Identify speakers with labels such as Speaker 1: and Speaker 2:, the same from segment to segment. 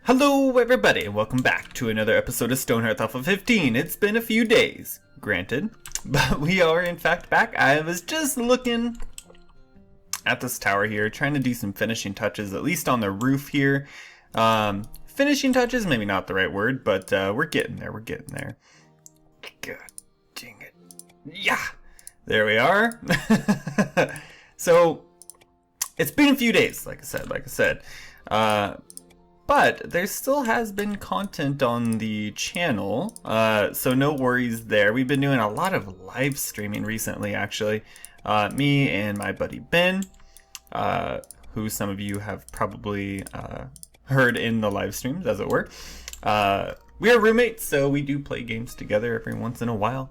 Speaker 1: Hello everybody, and welcome back to another episode of Stonehearth Alpha 15. It's been a few days, granted, but we are in fact back. I was just looking at this tower here, trying to do some finishing touches, at least on the roof here. Finishing touches, maybe not the right word, but we're getting there, God dang it. Yeah! There we are. So, it's been a few days, like I said. But there still has been content on the channel, so no worries there. We've been doing a lot of live streaming recently, actually. Me and my buddy Ben, who some of you have probably heard in the live streams, as it were. We are roommates, so we do play games together every once in a while.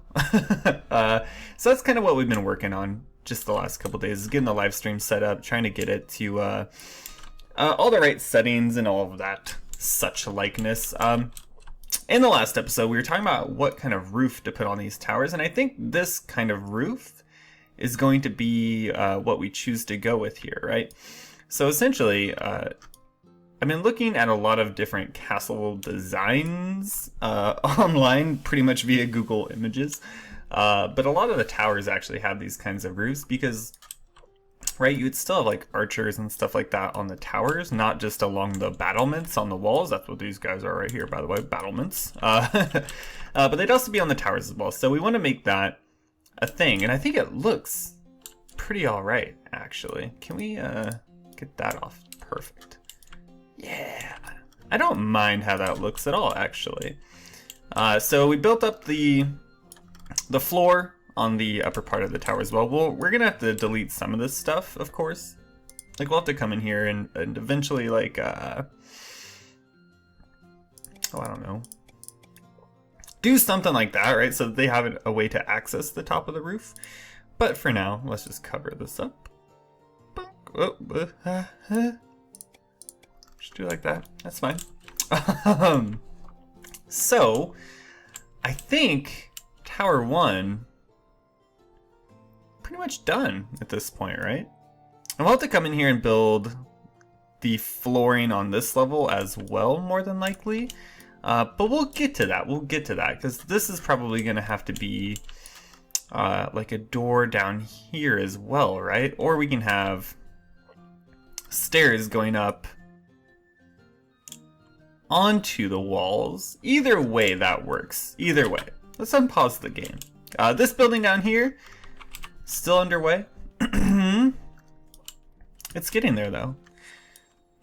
Speaker 1: So that's kind of what we've been working on just the last couple days, is getting the live stream set up, trying to get it to all the right settings and all of that such likeness. In the last episode, we were talking about what kind of roof to put on these towers, and I think this kind of roof is going to be what we choose to go with here, right? So essentially, I've been looking at a lot of different castle designs online, pretty much via Google Images, but a lot of the towers actually have these kinds of roofs because, right, you would still have like archers and stuff like that on the towers, not just along the battlements on the walls. That's what these guys are right here, by the way, battlements. But they'd also be on the towers as well. So we want to make that a thing, and I think it looks pretty all right, actually. Can we get that off? Perfect. Yeah, I don't mind how that looks at all, actually. So we built up the floor on the upper part of the tower as well. We're gonna have to delete some of this stuff, of course. Like, we'll have to come in here and eventually, like, oh, I don't know, do something like that, right? So that they have a way to access the top of the roof. But for now, let's just cover this up. Just do it like that. That's fine. So, I think Tower 1 pretty much done at this point, right? And we'll have to come in here and build the flooring on this level as well, more than likely. But we'll get to that. We'll get to that, because this is probably going to have to be like a door down here as well, right? Or we can have stairs going up onto the walls. Either way, that works. Either way. Let's unpause the game. This building down here, still underway. It's getting there though.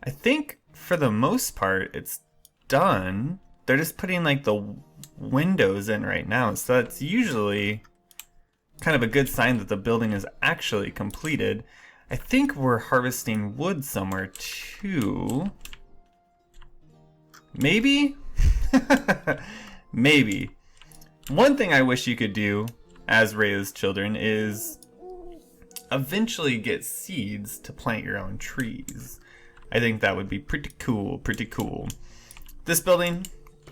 Speaker 1: I think for the most part it's done. They're just putting like the windows in right now, so that's usually kind of a good sign that the building is actually completed. I think we're harvesting wood somewhere too. Maybe? Maybe. One thing I wish you could do as Rhea's children is eventually get seeds to plant your own trees. I think that would be pretty cool, pretty cool. This building,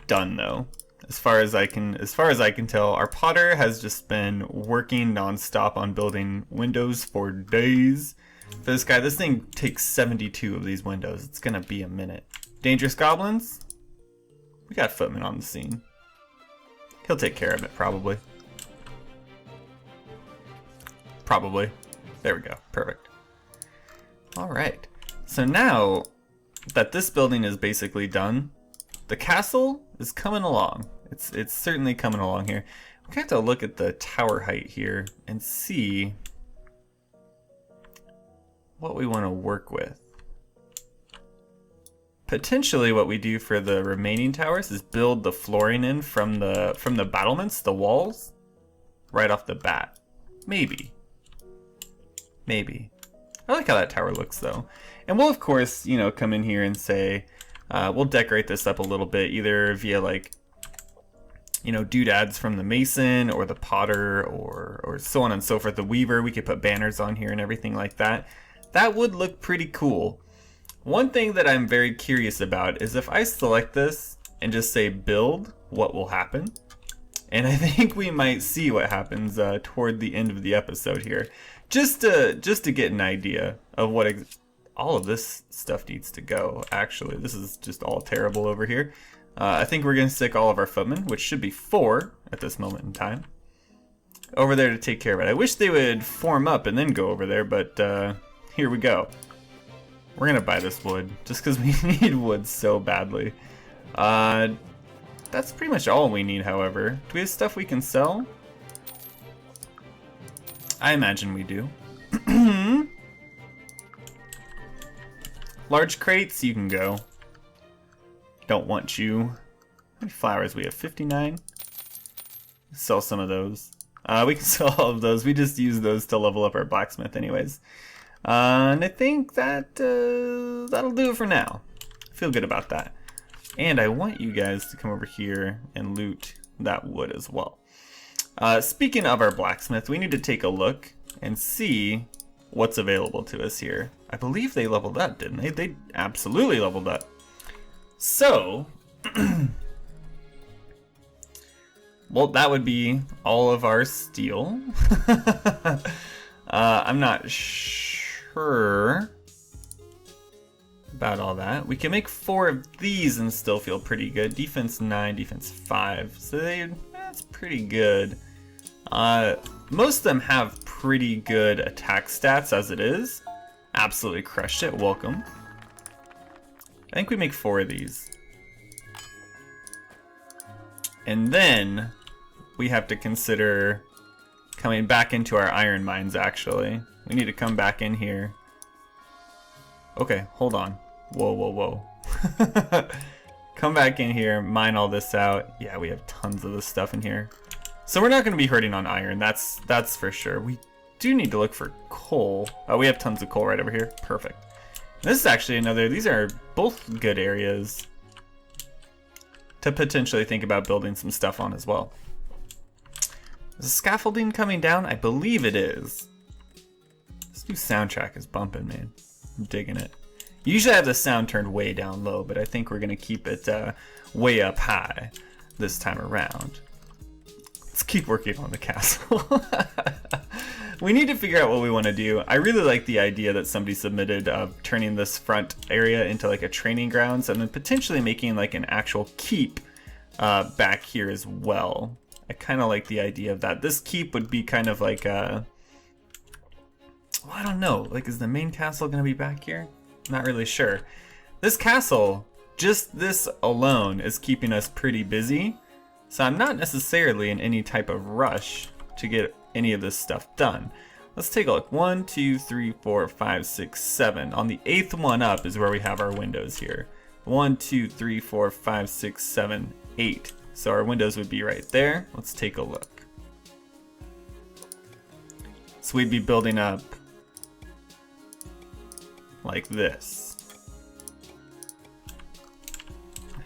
Speaker 1: done though. As far as I can tell, our potter has just been working non-stop on building windows for days. For this guy, this thing takes 72 of these windows. It's gonna be a minute. Dangerous goblins? We got Footman on the scene. He'll take care of it, probably. Probably. There we go. Perfect. Alright. So now that this building is basically done, the castle is coming along. It's certainly coming along here. We have to look at the tower height here and see what we want to work with. Potentially what we do for the remaining towers is build the flooring in from the battlements, the walls, right off the bat. Maybe. Maybe. I like how that tower looks though. And we'll of course, you know, come in here and say, we'll decorate this up a little bit, either via like, you know, doodads from the mason or the potter or so on and so forth. The weaver, we could put banners on here and everything like that. That would look pretty cool. One thing that I'm very curious about is if I select this and just say build, what will happen? And I think we might see what happens toward the end of the episode here. Just to get an idea of what all of this stuff needs to go, actually. This is just all terrible over here. I think we're going to stick all of our footmen, which should be 4 at this moment in time, over there to take care of it. I wish they would form up and then go over there, but here we go. We're going to buy this wood, just because we need wood so badly. That's pretty much all we need, however. Do we have stuff we can sell? I imagine we do. Large crates, you can go. Don't want you. How many flowers? We have 59. Sell some of those. We can sell all of those. We just use those to level up our blacksmith anyways. And I think that that'll do it for now. I feel good about that. And I want you guys to come over here and loot that wood as well. Speaking of our blacksmith, we need to take a look and see what's available to us here. I believe they leveled up, didn't they? They absolutely leveled up. So, well, that would be all of our steel. I'm not sure about all that. We can make 4 of these and still feel pretty good. Defense 9, defense 5. So that's pretty good. Most of them have pretty good attack stats as it is. Absolutely crushed it. Welcome. I think we make 4 of these. And then we have to consider coming back into our iron mines, actually. We need to come back in here. Okay, hold on. Whoa, whoa, whoa. Come back in here, mine all this out. Yeah, we have tons of this stuff in here. So we're not going to be hurting on iron, that's for sure. We do need to look for coal. Oh, we have tons of coal right over here. Perfect. This is actually these are both good areas to potentially think about building some stuff on as well. Is the scaffolding coming down? I believe it is. This new soundtrack is bumping, man. I'm digging it. Usually I have the sound turned way down low, but I think we're going to keep it way up high this time around. Let's keep working on the castle. We need to figure out what we want to do. I really like the idea that somebody submitted of turning this front area into like a training grounds and then potentially making like an actual keep back here as well. I kind of like the idea of that. This keep would be kind of like a... Well, I don't know. Like, is the main castle going to be back here? Not really sure. This castle, just this alone, is keeping us pretty busy. So I'm not necessarily in any type of rush to get any of this stuff done. Let's take a look. 1, 2, 3, 4, 5, 6, 7. On the 8th one up is where we have our windows here. 1, 2, 3, 4, 5, 6, 7, 8. So our windows would be right there. Let's take a look. So we'd be building up like this.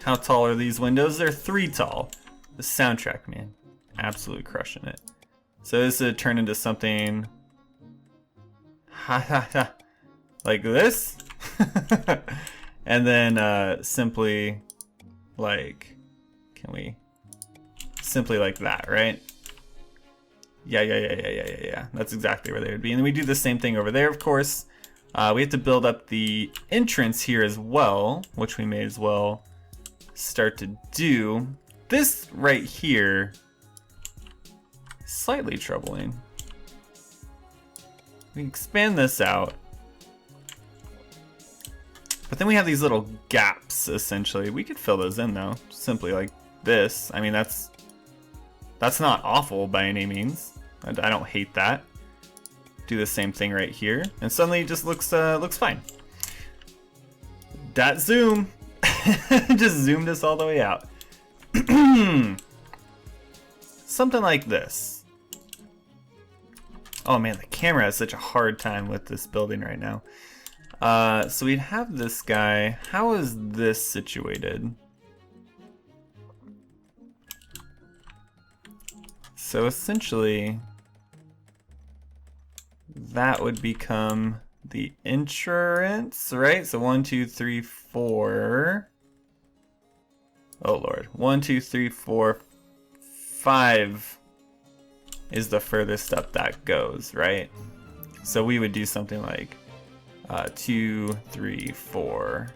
Speaker 1: How tall are these windows? They're 3 tall. The soundtrack, man, absolutely crushing it. So this would turn into something like this. And then simply like, can we simply like that, right? Yeah. That's exactly where they would be. And then we do the same thing over there, of course. We have to build up the entrance here as well, which we may as well start to do. This right here, slightly troubling. We can expand this out. But then we have these little gaps, essentially. We could fill those in, though, simply like this. I mean, that's not awful by any means. I don't hate that. Do the same thing right here, and suddenly it just looks fine. That zoom just zoomed us all the way out. Something like this. Oh man, the camera has such a hard time with this building right now. So we'd have this guy. How is this situated? So essentially, that would become the entrance, right? So 1, 2, 3, 4. Oh Lord. 1, 2, 3, 4, 5 is the furthest up that goes, right? So we would do something like 2, 3, 4.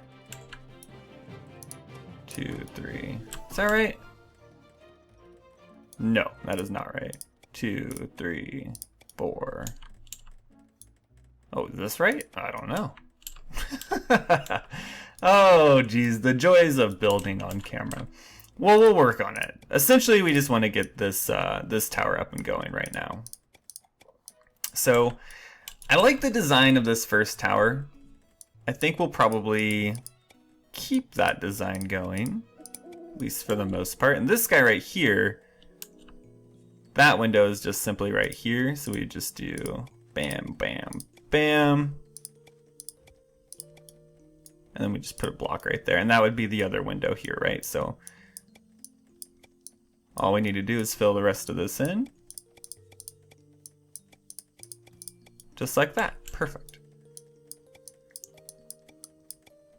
Speaker 1: 2, 3. Is that right? No, that is not right. 2, 3, 4. Oh, is this right? I don't know. Oh, geez, the joys of building on camera. Well, we'll work on it. Essentially, we just want to get this this tower up and going right now. So, I like the design of this first tower. I think we'll probably keep that design going, at least for the most part. And this guy right here, that window is just simply right here. So we just do bam, bam, bam. And then we just put a block right there. And that would be the other window here, right? So all we need to do is fill the rest of this in. Just like that. Perfect.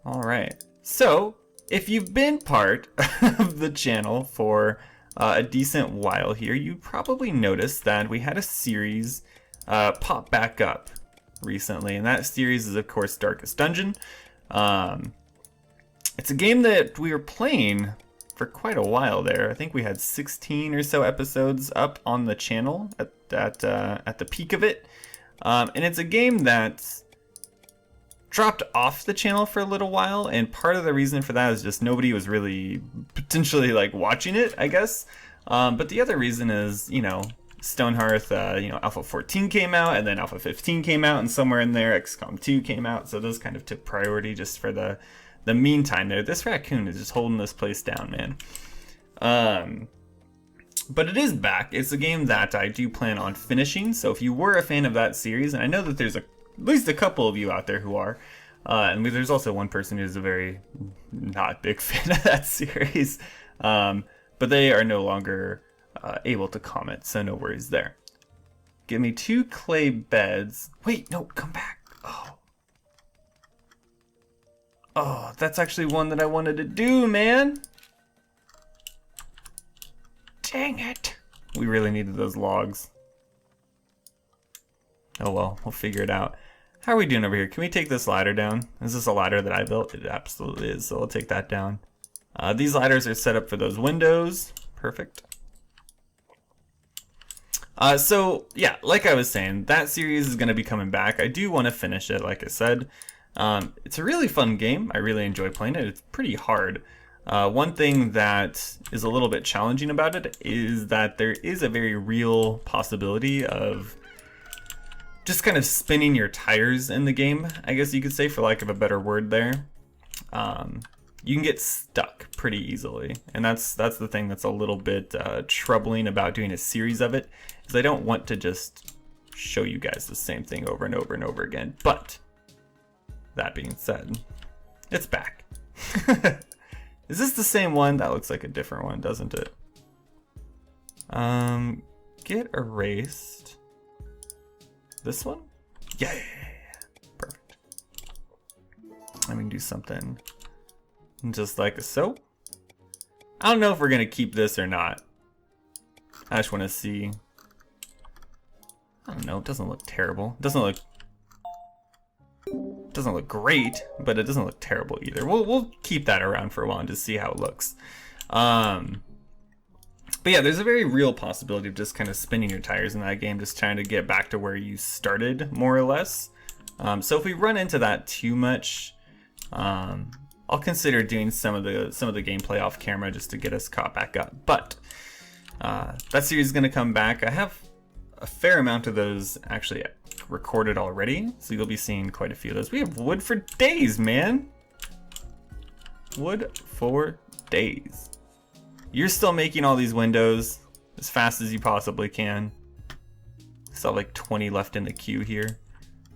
Speaker 1: All right. So if you've been part of the channel for a decent while here, you probably noticed that we had a series pop back up recently. And that series is, of course, Darkest Dungeon. It's a game that we were playing for quite a while there. I think we had 16 or so episodes up on the channel at the peak of it. And it's a game that dropped off the channel for a little while, and part of the reason for that is just nobody was really potentially like watching it, I guess. But the other reason is, you know, Stonehearth, Alpha 14 came out, and then Alpha 15 came out, and somewhere in there XCOM 2 came out, so those kind of took priority just for the meantime there. This raccoon is just holding this place down, man. But it is back. It's a game that I do plan on finishing, so if you were a fan of that series, and I know that there's at least a couple of you out there who are, and there's also one person who's a very not big fan of that series, but they are no longer able to comment, so no worries there. Give me 2 clay beds. Wait, no, come back. Oh, that's actually one that I wanted to do, man. Dang it. We really needed those logs. Oh well, we'll figure it out. How are we doing over here? Can we take this ladder down? Is this a ladder that I built? It absolutely is, so we'll take that down. These ladders are set up for those windows. Perfect. So, yeah, like I was saying, that series is going to be coming back. I do want to finish it, like I said. It's a really fun game. I really enjoy playing it. It's pretty hard. One thing that is a little bit challenging about it is that there is a very real possibility of just kind of spinning your tires in the game, I guess you could say, for lack of a better word there. You can get stuck pretty easily, and that's the thing that's a little bit troubling about doing a series of it, is I don't want to just show you guys the same thing over and over and over again. But that being said, it's back. Is this the same one? That looks like a different one, doesn't it? Get erased. This one? Yeah. Perfect. Let me do something just like so. I don't know if we're gonna keep this or not. I just want to see. I don't know. It doesn't look terrible. It doesn't look great, but it doesn't look terrible either. We'll keep that around for a while and just see how it looks. But yeah, there's a very real possibility of just kind of spinning your tires in that game, just trying to get back to where you started, more or less. So if we run into that too much, I'll consider doing some of the gameplay off camera just to get us caught back up. But that series is going to come back. I have a fair amount of those actually recorded already, so you'll be seeing quite a few of those. We have wood for days, man. Wood for days. You're still making all these windows as fast as you possibly can. Still have like 20 left in the queue here.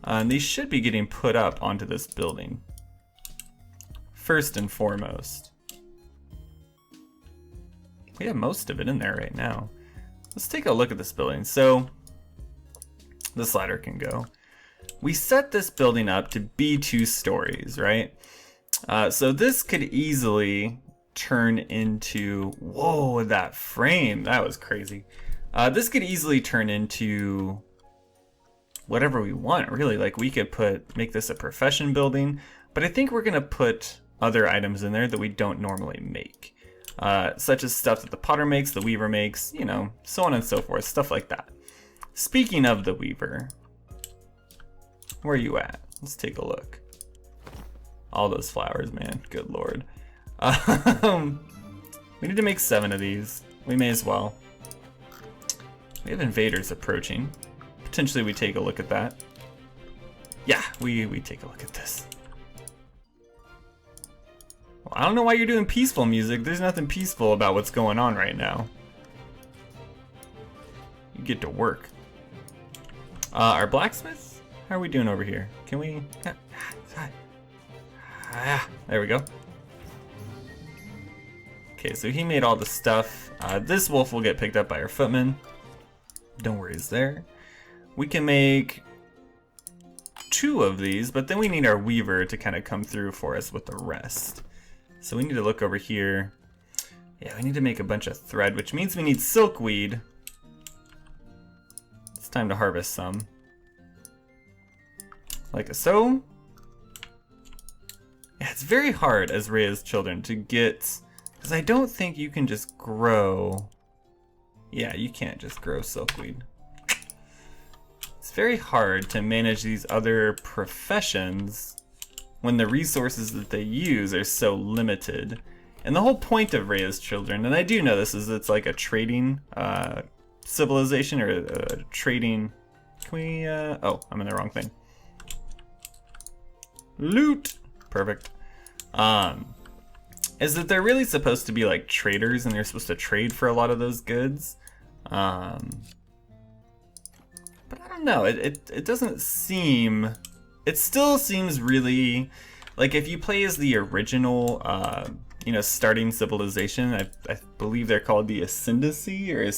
Speaker 1: And these should be getting put up onto this building, first and foremost. We have most of it in there right now. Let's take a look at this building. So this ladder can go. We set this building up to be 2 stories, right? So this could easily turn into, whoa, that frame, that was crazy. This could easily turn into whatever we want, really. Like we could make this a profession building, but I think we're gonna put other items in there that we don't normally make. Such as stuff that the potter makes, the weaver makes, you know, so on and so forth, stuff like that. Speaking of the weaver, where are you at? Let's take a look. All those flowers, man, good lord. We need to make 7 of these. We may as well. We have invaders approaching. Potentially we take a look at that. Yeah, we take a look at this. Well, I don't know why you're doing peaceful music. There's nothing peaceful about what's going on right now. You get to work. Our blacksmith? How are we doing over here? Can we... there we go. Okay, so he made all the stuff. This wolf will get picked up by our footman. Don't worry, it's there. We can make 2 of these, but then we need our weaver to kind of come through for us with the rest. So we need to look over here. Yeah, we need to make a bunch of thread, which means we need silkweed. It's time to harvest some. Like so. Yeah, it's very hard as Rhea's children to get, because I don't think you can just grow. Yeah, you can't just grow silkweed. It's very hard to manage these other professions when the resources that they use are so limited. And the whole point of Rhea's children, and I do know this, is it's like a trading civilization, or a trading... Can we... oh, I'm in the wrong thing. Loot! Perfect. Is that they're really supposed to be like traders, and they're supposed to trade for a lot of those goods. But I don't know, it doesn't seem... It still seems really... Like if you play as the original, you know, starting civilization, I believe they're called the Ascendancy, you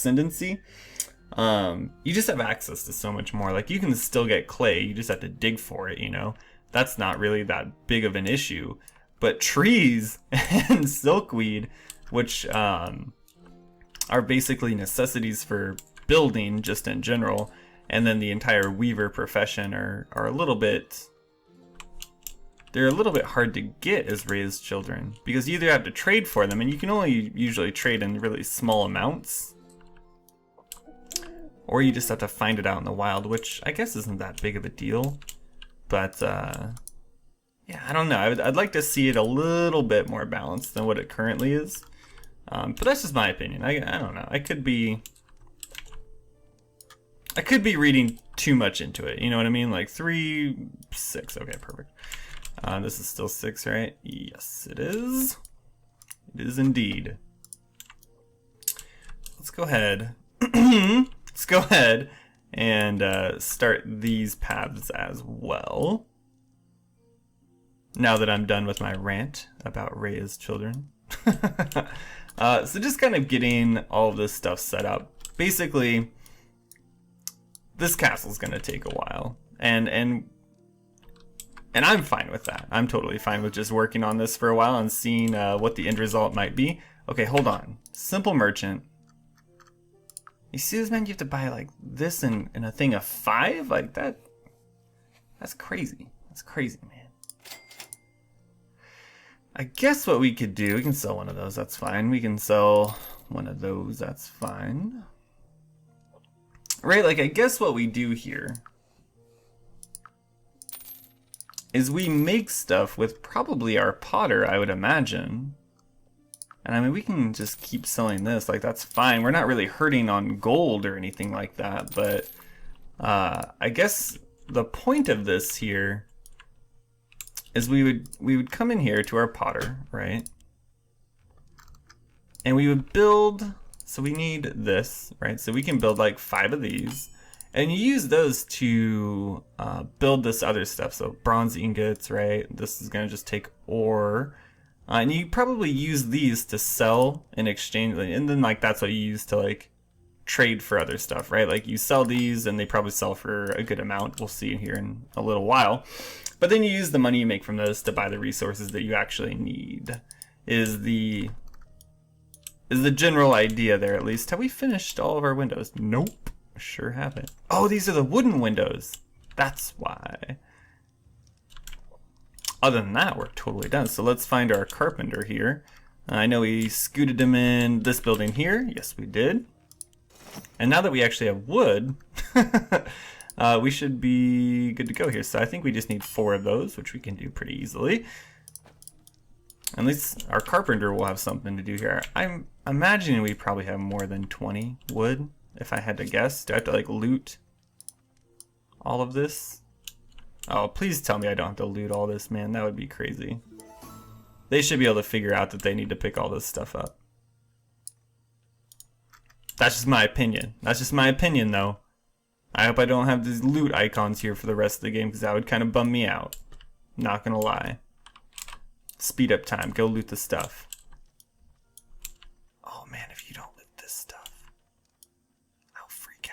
Speaker 1: just have access to so much more. Like you can still get clay, you just have to dig for it, you know? That's not really that big of an issue. But trees and silkweed, which are basically necessities for building just in general, and then the entire weaver profession are a little bit... They're a little bit hard to get as Rhea's children, because you either have to trade for them, and you can only usually trade in really small amounts, or you just have to find it out in the wild, which I guess isn't that big of a deal. But yeah, I don't know. I'd like to see it a little bit more balanced than what it currently is. But that's just my opinion. I don't know. I could be reading too much into it. You know what I mean? Like 3, 6. Okay, perfect. This is still 6, right? Yes, it is. It is indeed. Let's go ahead. Let's go ahead and start these paths as well. Now that I'm done with my rant about Rhea's children. So just kind of getting all of this stuff set up. Basically, this castle's gonna take a while. And I'm fine with that. I'm totally fine with just working on this for a while and seeing what the end result might be. Okay, hold on. Simple merchant. You see this, man? You have to buy like this in a thing of 5? Like that. That's crazy. That's crazy, man. I guess what we could do, we can sell one of those, that's fine. We can sell one of those, that's fine. Right, like I guess what we do here is we make stuff with probably our potter, I would imagine. And I mean, we can just keep selling this, like that's fine. We're not really hurting on gold or anything like that, but I guess the point of this here is we would come in here to our potter, right? And we would build, so we need this, right? So we can build like 5 of these, and you use those to build this other stuff. So bronze ingots, right? This is gonna just take ore. And you probably use these to sell in exchange, and then like that's what you use to like trade for other stuff, right? Like you sell these and they probably sell for a good amount. We'll see here in a little while. But then you use the money you make from those to buy the resources that you actually need. Is the general idea there, at least. Have we finished all of our windows? Nope. Sure haven't. Oh, these are the wooden windows. That's why. Other than that, we're totally done. So let's find our carpenter here. I know we scooted him in this building here. Yes, we did. And now that we actually have wood, we should be good to go here. So I think we just need 4 of those, which we can do pretty easily. At least our carpenter will have something to do here. I'm imagining we probably have more than 20 wood, if I had to guess. Do I have to like loot all of this? Oh, please tell me I don't have to loot all this, man. That would be crazy. They should be able to figure out that they need to pick all this stuff up. That's just my opinion. That's just my opinion, though. I hope I don't have these loot icons here for the rest of the game, because that would kind of bum me out. Not gonna lie. Speed up time. Go loot the stuff. Oh man, if you don't loot this stuff, I'll freak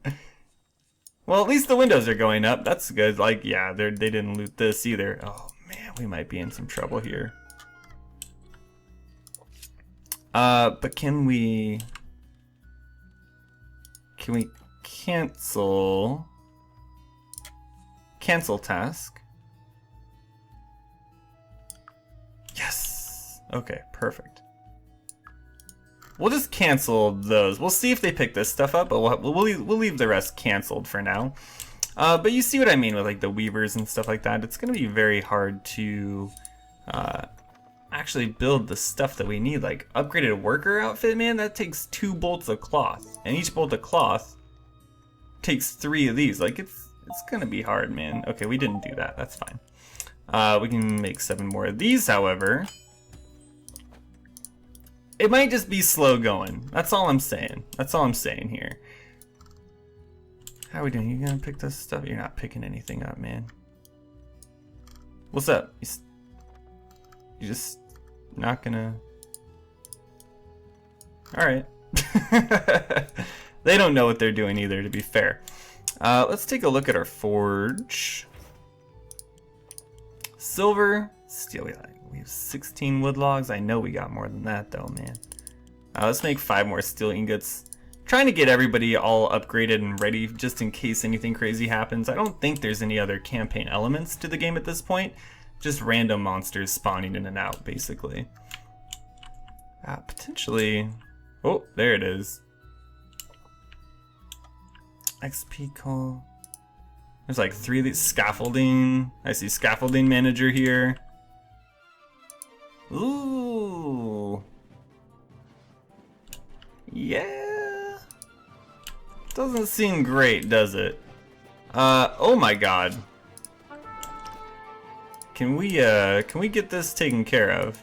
Speaker 1: out. Well, at least the windows are going up. That's good. Like, yeah, they didn't loot this either. Oh man, we might be in some trouble here. But can we cancel task? Yes. Okay, perfect. We'll just cancel those. We'll see if they pick this stuff up, but we'll leave the rest canceled for now. But you see what I mean with like the weavers and stuff like that. It's gonna be very hard to actually build the stuff that we need. Like upgraded worker outfit, man, that takes 2 bolts of cloth, and each bolt of cloth takes 3 of these. Like it's gonna be hard, man. Okay, we didn't do that. That's fine. We can make 7 more of these, however. It might just be slow going. That's all I'm saying. That's all I'm saying here. How are we doing? You gonna pick this stuff? You're not picking anything up, man. What's up? You just not gonna... Alright. They don't know what they're doing either, to be fair. Let's take a look at our forge. Silver, steel, we have 16 wood logs. I know we got more than that though, man. Let's make 5 more steel ingots. Trying to get everybody all upgraded and ready just in case anything crazy happens. I don't think there's any other campaign elements to the game at this point. Just random monsters spawning in and out, basically. Potentially... Oh, there it is. XP call... There's like 3 of these. Scaffolding. I see scaffolding manager here. Ooh. Yeah. Doesn't seem great, does it? Oh my god. Can we get this taken care of?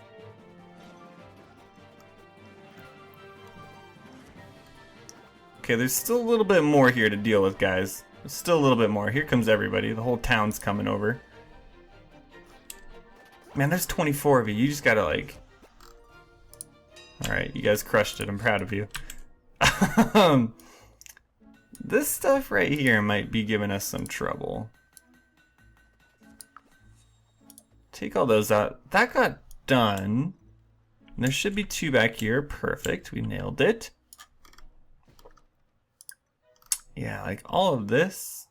Speaker 1: Okay, there's still a little bit more here to deal with, guys. There's still a little bit more. Here comes everybody. The whole town's coming over. Man, there's 24 of you. You just gotta like... Alright, you guys crushed it. I'm proud of you. This stuff right here might be giving us some trouble. Take all those out. That got done. There should be 2 back here. Perfect. We nailed it. Yeah, like all of this.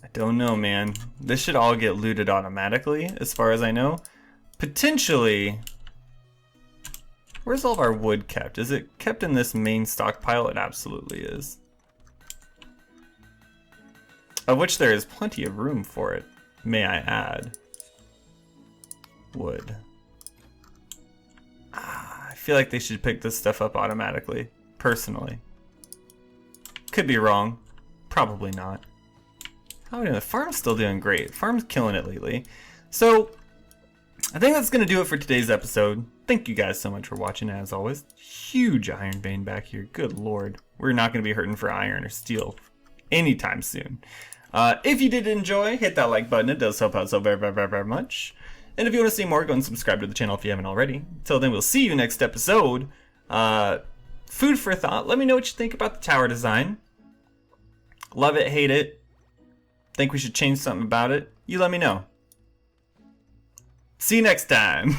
Speaker 1: I don't know, man. This should all get looted automatically, as far as I know. Potentially. Where's all of our wood kept? Is it kept in this main stockpile? It absolutely is. Of which there is plenty of room for it, may I add. Wood. I feel like they should pick this stuff up automatically, personally. Could be wrong. Probably not. How are we doing? The farm's still doing great. Farm's killing it lately. So, I think that's going to do it for today's episode. Thank you guys so much for watching, as always. Huge iron vein back here. Good lord. We're not going to be hurting for iron or steel anytime soon. If you did enjoy, hit that like button. It does help out so very, very, very, very much. And if you want to see more, go and subscribe to the channel if you haven't already. Until then, we'll see you next episode. Food for thought. Let me know what you think about the tower design. Love it, hate it. Think we should change something about it? You let me know. See you next time.